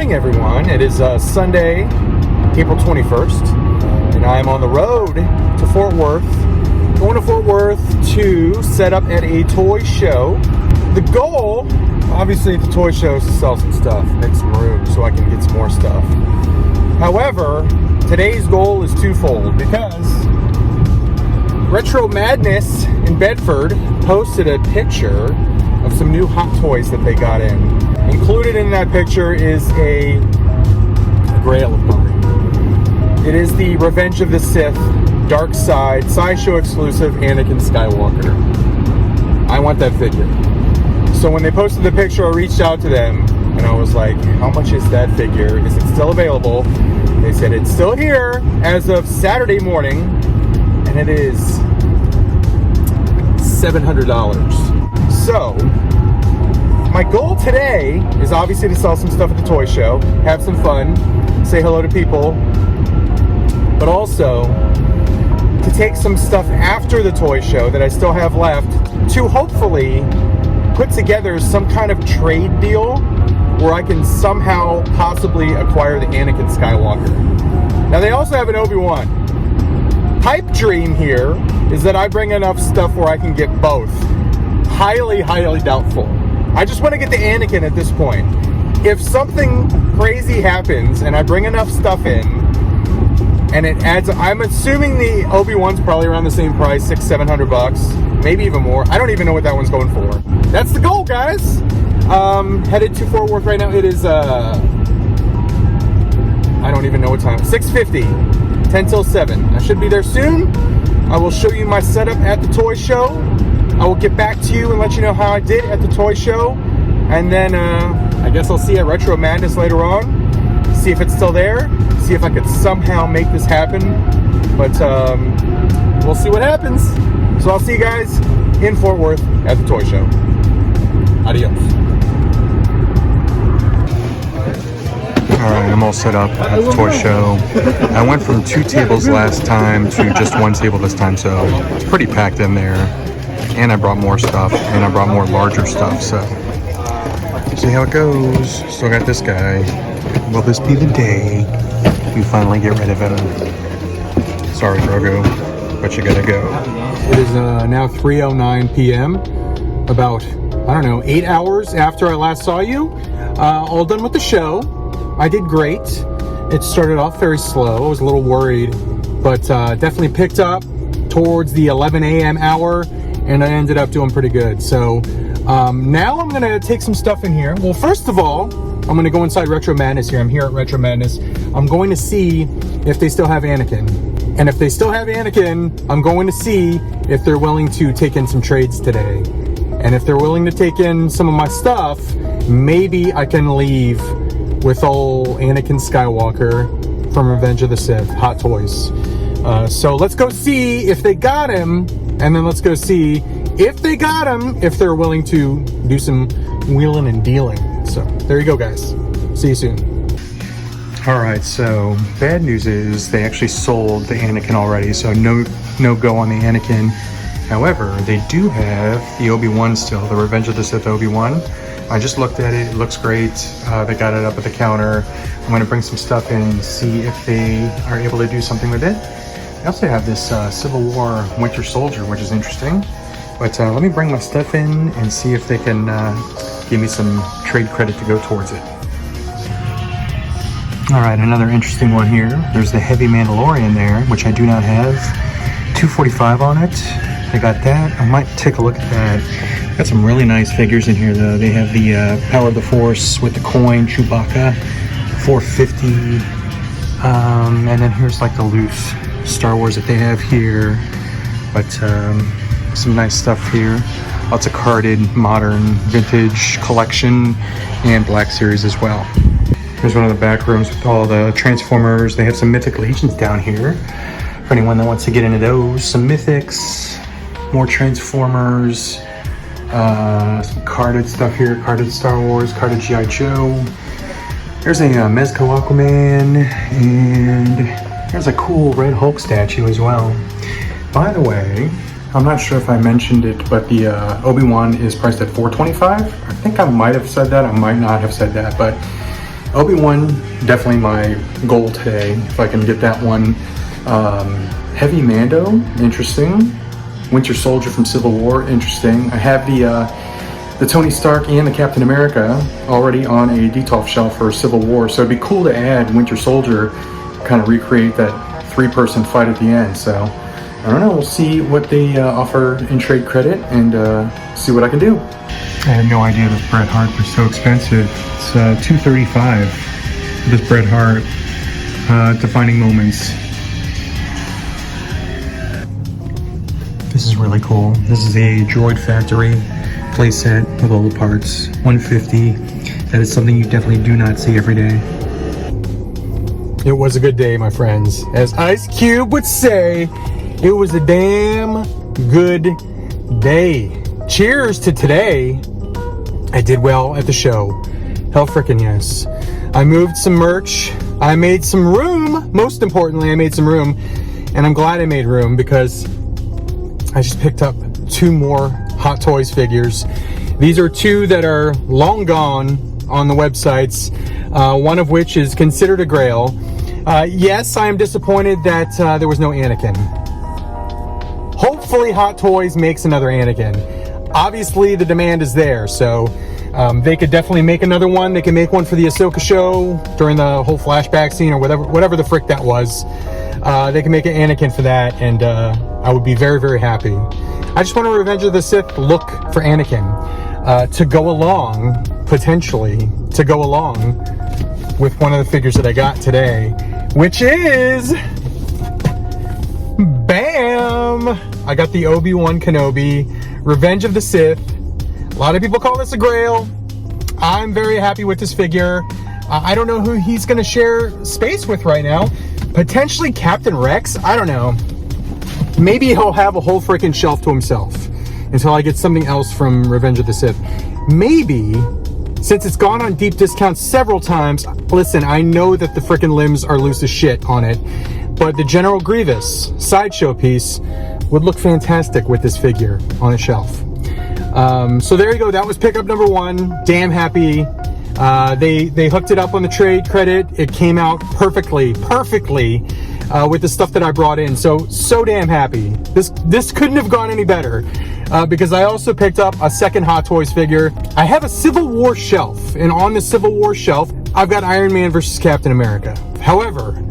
morning, everyone. It is Sunday, April 21st, and I am on the road to Fort Worth. Going to Fort Worth to set up at a toy show. The goal, obviously, at the toy show is to sell some stuff, make some room so I can get some more stuff. However, today's goal is twofold because Retro Madness in Bedford posted a picture of some new hot toys that they got in. Included in that picture is a grail of mine. It is the Revenge of the Sith Dark Side Sideshow exclusive Anakin Skywalker. I want that figure. So when they posted the picture, I reached out to them and I was like, how much is that figure? Is it still available? They said it's still here as of Saturday morning, and it is $700. So, my goal today is obviously to sell some stuff at the toy show, have some fun, say hello to people, but also to take some stuff after the toy show that I still have left to hopefully put together some kind of trade deal where I can somehow possibly acquire the Anakin Skywalker. Now, they also have an Obi-Wan. Pipe dream here is that I bring enough stuff where I can get both. Highly, highly doubtful. I just want to get the Anakin at this point. If something crazy happens and I bring enough stuff in and it adds, I'm assuming the Obi-Wan's probably around the same price, $600-700, maybe even more. I don't even know what that one's going for. That's the goal, guys. Headed to Fort Worth right now. It is I don't even know what time. 6:50, 10 till 7. I should be there soon. I will show you my setup at the toy show. I will get back to you and let you know how I did at the toy show. And then I guess I'll see you at Retro Madness later on. See if it's still there. See if I could somehow make this happen. But we'll see what happens. So I'll see you guys in Fort Worth at the toy show. Adios. Alright, I'm all set up at the toy show. I went from 2 tables last time to just 1 table this time, so it's pretty packed in there. And I brought more stuff, and I brought more larger stuff, so see how it goes. Still got this guy. Will this be the day we finally get rid of him? Sorry, Grogu, but you gotta go. It is now 3:09 p.m. About, I don't know, 8 hours after I last saw you. All done with the show. I did great. It started off very slow. I was a little worried, but definitely picked up towards the 11 a.m. hour, and I ended up doing pretty good. So now I'm gonna take some stuff in here. Well, first of all, I'm gonna go inside Retro Madness here. I'm here at Retro Madness. I'm going to see if they still have Anakin. And if they still have Anakin, I'm going to see if they're willing to take in some trades today. And if they're willing to take in some of my stuff, maybe I can leave with old Anakin Skywalker from Revenge of the Sith, Hot Toys. So let's go see if they got him, and then let's go see if they got him, if they're willing to do some wheeling and dealing. So there you go, guys. See you soon. Alright, so bad news is they actually sold the Anakin already, so no go on the Anakin. However, they do have the Obi-Wan still, the Revenge of the Sith Obi-Wan. I just looked at it. It looks great. They got it up at the counter. I'm going to bring some stuff in and see if they are able to do something with it. I also have this Civil War Winter Soldier, which is interesting. But let me bring my stuff in and see if they can give me some trade credit to go towards it. Alright, another interesting one here. There's the Heavy Mandalorian there, which I do not have. $245 on it. They got that. I might take a look at that. Got some really nice figures in here though. They have the Power of the Force with the coin, Chewbacca, $450. And then here's like the loose Star Wars that they have here. But some nice stuff here. Lots of carded, modern, vintage collection, and Black Series as well. Here's one of the back rooms with all the Transformers. They have some Mythic Legions down here for anyone that wants to get into those. Some Mythics, more Transformers, some carded stuff here, carded Star Wars, carded G.I. Joe. There's a Mezco Aquaman, and there's a cool Red Hulk statue as well. By the way, I'm not sure if I mentioned it, but the Obi-Wan is priced at $425. I think I might have said that, I might not have said that, but Obi-Wan, definitely my goal today, if I can get that one. Heavy Mando, interesting. Winter Soldier from Civil War, interesting. I have the Tony Stark and the Captain America already on a detolf shelf for Civil War, so it'd be cool to add Winter Soldier, kind of recreate that 3-person fight at the end. So I don't know, we'll see what they offer in trade credit and see what I can do. I had no idea that Bret Hart was so expensive. It's $235. This Bret Hart Defining Moments. This is really cool. This is a Droid Factory playset with all the parts. $150. That is something you definitely do not see every day. It was a good day, my friends. As Ice Cube would say, it was a damn good day. Cheers to today. I did well at the show. Hell frickin' yes. I moved some merch. I made some room. Most importantly, I made some room. And I'm glad I made room because I just picked up 2 more Hot Toys figures. These are 2 that are long gone on the websites. One of which is considered a grail. Yes, I am disappointed that there was no Anakin. Hopefully Hot Toys makes another Anakin. Obviously the demand is there, so they could definitely make another one. They can make one for the Ahsoka show during the whole flashback scene or whatever the frick that was. They can make an Anakin for that, and I would be very, very happy. I just want a Revenge of the Sith look for Anakin to go along, potentially, to go along with one of the figures that I got today, which is... BAM! I got the Obi-Wan Kenobi, Revenge of the Sith. A lot of people call this a grail. I'm very happy with this figure. I don't know who he's going to share space with right now. Potentially Captain Rex? I don't know. Maybe he'll have a whole freaking shelf to himself until I get something else from Revenge of the Sith. Maybe, since it's gone on deep discount several times, listen, I know that the freaking limbs are loose as shit on it, but the General Grievous sideshow piece would look fantastic with this figure on a shelf. So there you go. That was pickup number 1. Damn happy. They hooked it up on the trade credit. It came out perfectly with the stuff that I brought in. So damn happy. This couldn't have gone any better. Because I also picked up a second Hot Toys figure. I have a Civil War shelf, and on the Civil War shelf, I've got Iron Man versus Captain America. However,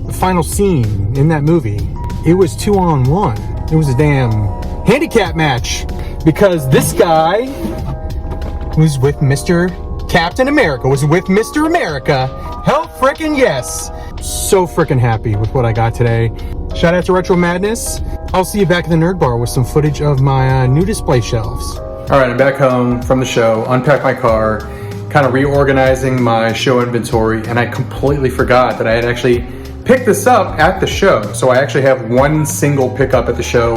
the final scene in that movie, it was 2-on-1. It was a damn handicap match because this guy was with Mr. Captain America, was with Mr. America. Hell frickin' yes. So frickin' happy with what I got today. Shout out to Retro Madness. I'll see you back in the Nerd Bar with some footage of my new display shelves. All right, I'm back home from the show, unpacked my car, kind of reorganizing my show inventory, and I completely forgot that I had actually picked this up at the show. So I actually have one single pickup at the show,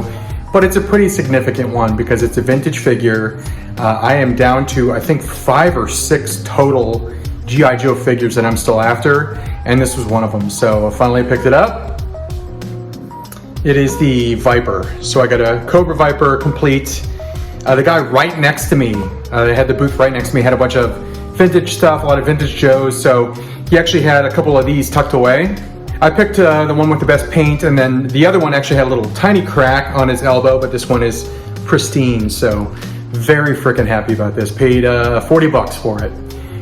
but it's a pretty significant one because it's a vintage figure. I am down to, I think, 5 or 6 total G.I. Joe figures that I'm still after, and this was one of them. So I finally picked it up. It is the Viper. So I got a Cobra Viper complete. The guy right next to me, they had the booth right next to me, had a bunch of vintage stuff, a lot of vintage Joes. So he actually had a couple of these tucked away. I picked the one with the best paint, and then the other one actually had a little tiny crack on his elbow, but this one is pristine. So very freaking happy about this. Paid 40 bucks for it,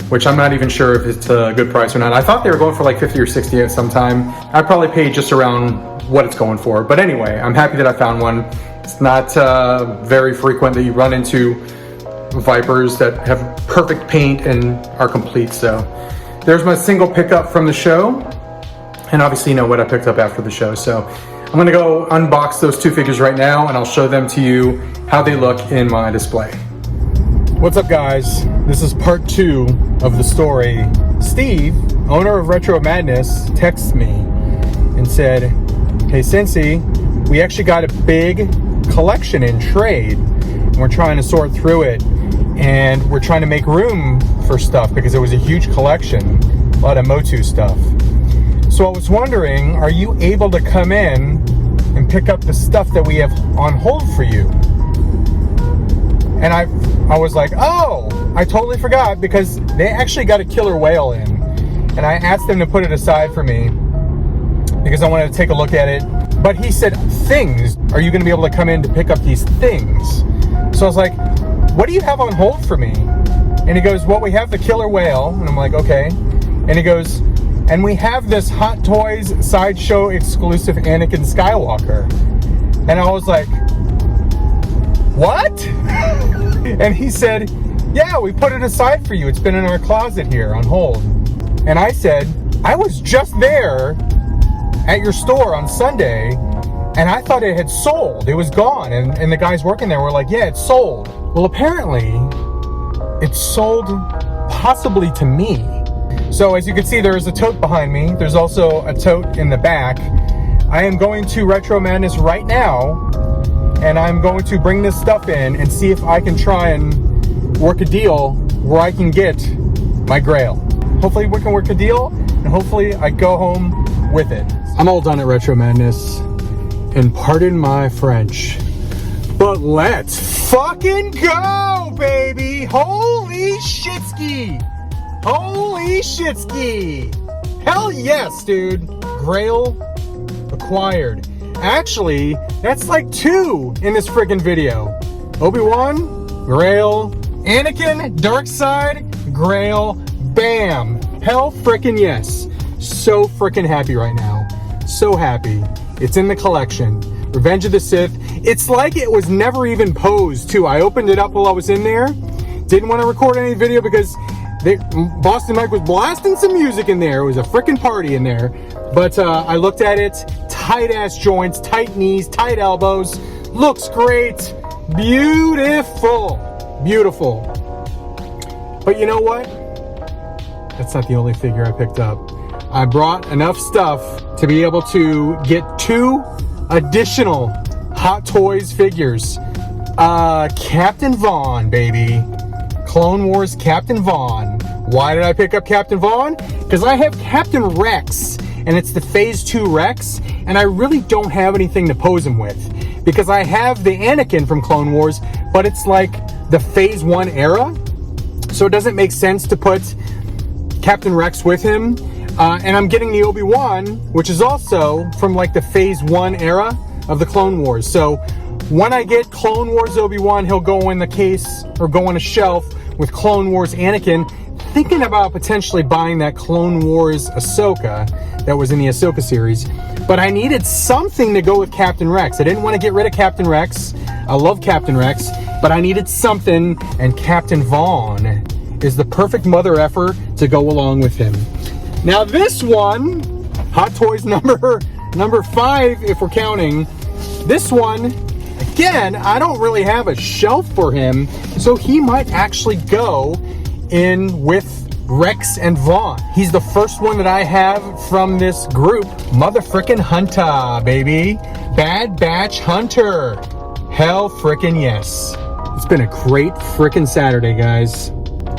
which I'm not even sure if it's a good price or not. I thought they were going for like 50 or 60 at some time. I probably paid just around what it's going for. But anyway, I'm happy that I found one. It's not very frequent that you run into Vipers that have perfect paint and are complete. So there's my single pickup from the show. And obviously you know what I picked up after the show. So I'm gonna go unbox those 2 figures right now, and I'll show them to you how they look in my display. What's up, guys? This is part 2 of the story. Steve, owner of Retro Madness, texts me and said, "Hey Cincy, we actually got a big collection in trade, and we're trying to sort through it, and we're trying to make room for stuff because it was a huge collection, a lot of Motu stuff. So I was wondering, are you able to come in and pick up the stuff that we have on hold for you?" And I was like, oh, I totally forgot, because they actually got a killer whale in. and I asked him to put it aside for me because I wanted to take a look at it. But he said, things, are you going to be able to come in to pick up these things? So I was like, what do you have on hold for me? And he goes, well, we have the killer whale. And I'm like, okay. And he goes, and we have this Hot Toys Sideshow exclusive Anakin Skywalker. And I was like, what? And he said, yeah, we put it aside for you. It's been in our closet here on hold. And I said, I was just there at your store on Sunday, and I thought it had sold. It was gone. And the guys working there were like, yeah, it's sold. Well, apparently, it's sold possibly to me. So as you can see, there is a tote behind me. There's also a tote in the back. I am going to Retro Madness right now, and I'm going to bring this stuff in and see if I can try and work a deal where I can get my grail. Hopefully we can work a deal, and hopefully I go home with it. I'm all done at Retro Madness, and pardon my French, but let's fucking go, baby! Holy shitski! Holy shitski! Hell yes, dude! Grail acquired. Actually, that's like 2 in this friggin' video. Obi-Wan, Grail, Anakin, Dark Side, Grail, bam! Hell frickin' yes. So frickin' happy right now. So happy. It's in the collection. Revenge of the Sith. It's like it was never even posed, too. I opened it up while I was in there. Didn't want to record any video because Boston Mike was blasting some music in there. It was a frickin' party in there. But I looked at it. Tight ass joints, tight knees, tight elbows. Looks great. Beautiful. Beautiful. But you know what? That's not the only figure I picked up. I brought enough stuff to be able to get 2 additional Hot Toys figures. Captain Vaughn, baby. Clone Wars Captain Vaughn. Why did I pick up Captain Vaughn? Because I have Captain Rex, and it's the Phase 2 Rex, and I really don't have anything to pose him with. Because I have the Anakin from Clone Wars, but it's like the Phase 1 era, so it doesn't make sense to put Captain Rex with him. And I'm getting the Obi-Wan, which is also from like the Phase 1 era of the Clone Wars. So when I get Clone Wars Obi-Wan, he'll go in the case or go on a shelf with Clone Wars Anakin. Thinking about potentially buying that Clone Wars Ahsoka that was in the Ahsoka series. But I needed something to go with Captain Rex. I didn't want to get rid of Captain Rex. I love Captain Rex, but I needed something, and Captain Vaughn is the perfect mother effer to go along with him. Now this one, Hot Toys number 5, if we're counting, this one, again, I don't really have a shelf for him, so he might actually go in with Rex and Vaughn. He's the first one that I have from this group. Mother frickin' Hunter, baby. Bad Batch Hunter. Hell frickin' yes. It's been a great frickin' Saturday, guys.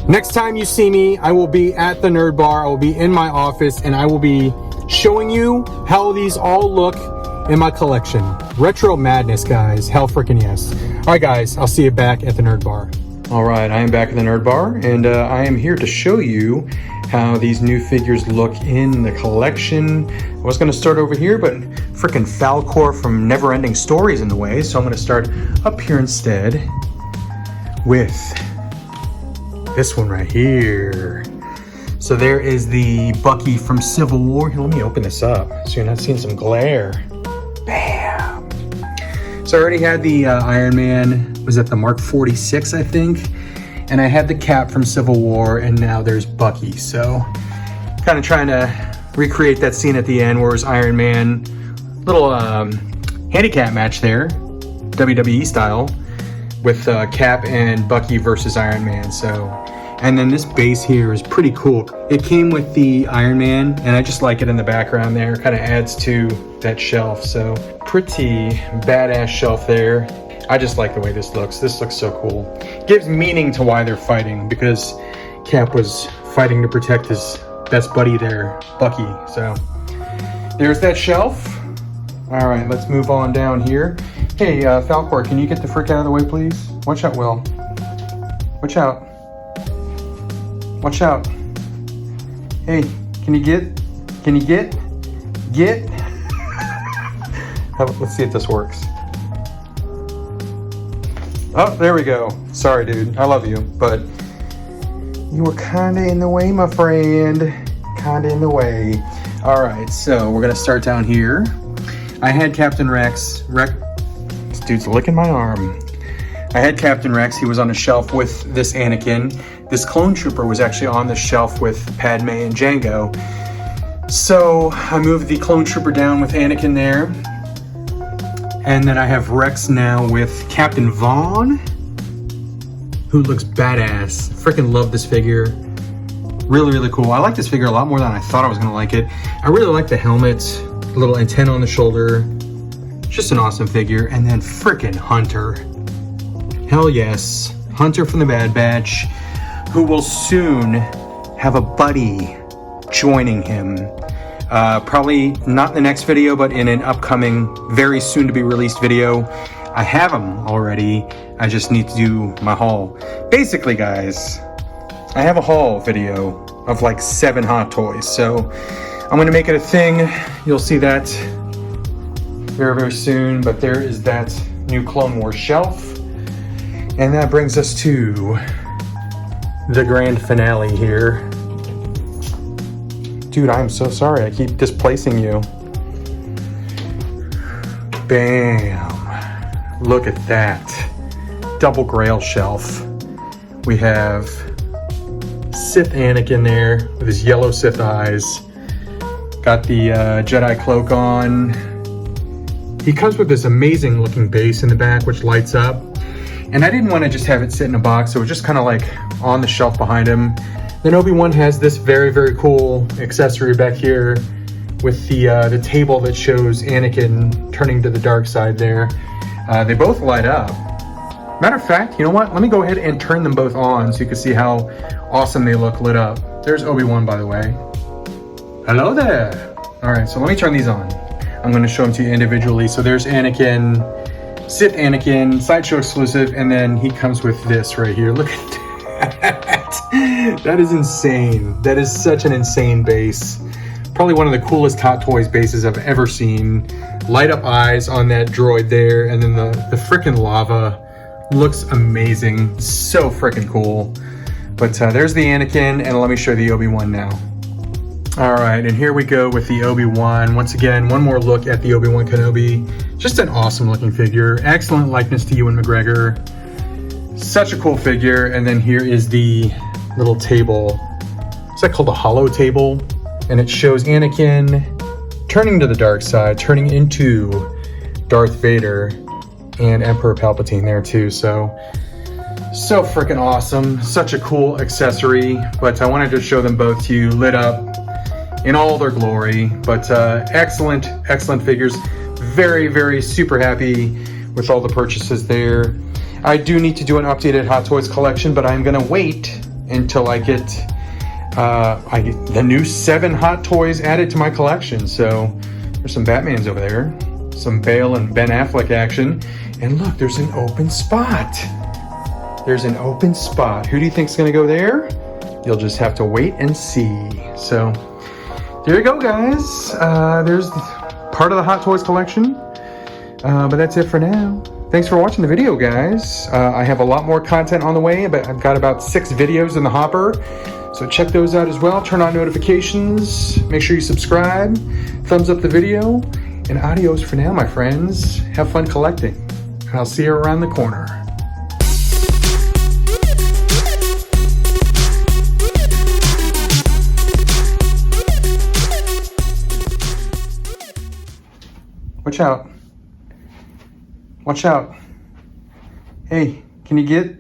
Next time you see me, I will be at the Nerd Bar. I will be in my office, and I will be showing you how these all look in my collection. Retro Madness, guys. Hell frickin' yes. All right, guys. I'll see you back at the Nerd Bar. All right, I am back at the Nerd Bar, and I am here to show you how these new figures look in the collection. I was going to start over here, but frickin' Falcor from Neverending Stories in the way, so I'm going to start up here instead with this one right here. So there is the Bucky from Civil War. Here, let me open this up so you're not seeing some glare. Bam! So I already had the Iron Man, was at the Mark 46, I think. And I had the Cap from Civil War, and now there's Bucky. So kind of trying to recreate that scene at the end where it was Iron Man. Little handicap match there, WWE style, with Cap and Bucky versus Iron Man. So, and then this base here is pretty cool. It came with the Iron Man, and I just like it in the background there. Kind of adds to that shelf. So pretty badass shelf there. I just like the way this looks. This looks so cool. Gives meaning to why they're fighting, because Cap was fighting to protect his best buddy there, Bucky. So there's that shelf. All right, let's move on down here. Hey, Falcor, can you get the frick out of the way, please? Watch out, Will. Watch out. Watch out. Hey, Can you get? Let's see if this works. Oh, there we go. Sorry, dude. I love you, but you were kind of in the way, my friend. Kind of in the way. All right, so we're gonna start down here. I had Captain Rex. This dude's licking my arm. I had Captain Rex. He was on a shelf with this Anakin. This clone trooper was actually on the shelf with Padme and Jango. So I moved the clone trooper down with Anakin there. And then I have Rex now with Captain Vaughn, who looks badass. Freaking love this figure. Really, really cool. I like this figure a lot more than I thought I was gonna like it. I really like the helmet, the little antenna on the shoulder. Just an awesome figure. And then freaking Hunter. Hell yes. Hunter from the Bad Batch, who will soon have a buddy joining him. Probably not in the next video, but in an upcoming, very soon to be released video. I have them already. I just need to do my haul. Basically, guys, I have a haul video of like 7 Hot Toys. So I'm gonna make it a thing. You'll see that very, very soon. But there is that new Clone Wars shelf. And that brings us to the grand finale here. Dude, I'm so sorry. I keep displacing you. Bam. Look at that. Double Grail shelf. We have Sith Anakin there with his yellow Sith eyes. Got the Jedi cloak on. He comes with this amazing looking base in the back, which lights up. And I didn't want to just have it sit in a box, so it was just kind of like on the shelf behind him. Then Obi-Wan has this very, very cool accessory back here with the table that shows Anakin turning to the dark side there. They both light up. Matter of fact, you know what? Let me go ahead and turn them both on so you can see how awesome they look lit up. There's Obi-Wan, by the way. Hello there. All right, so let me turn these on. I'm going to show them to you individually. So there's Anakin, Sith Anakin, Sideshow exclusive, and then he comes with this right here. Look at that. That is insane. That is such an insane base. Probably one of the coolest Hot Toys bases I've ever seen. Light up eyes on that droid there, and then the freaking lava looks amazing. So freaking cool. But there's the Anakin, and let me show you the Obi-Wan now. All right, and here we go with the Obi-Wan. Once again, one more look at the Obi-Wan Kenobi. Just an awesome looking figure. Excellent likeness to Ewan McGregor. Such a cool figure. And then here is the little table. Is that called a hollow table? And it shows Anakin turning to the dark side, turning into Darth Vader, and Emperor Palpatine there too. So freaking awesome. Such a cool accessory. But I wanted to show them both to you lit up in all their glory. But excellent figures. Very, very super happy with all the purchases there. I do need to do an updated Hot Toys collection, but I'm gonna wait until I get the new 7 Hot Toys added to my collection. So there's some Batmans over there, some Bale and Ben Affleck action, and look, there's an open spot. There's an open spot. Who do you think's gonna go there? You'll just have to wait and see. So there you go, guys. There's part of the Hot Toys collection, but that's it for now. Thanks for watching the video, guys. I have a lot more content on the way, but I've got about 6 videos in the hopper, so check those out as well. Turn on notifications, make sure you subscribe, thumbs up the video, and adios for now, my friends. Have fun collecting, and I'll see you around the corner. Watch out. Watch out. Hey, can you get?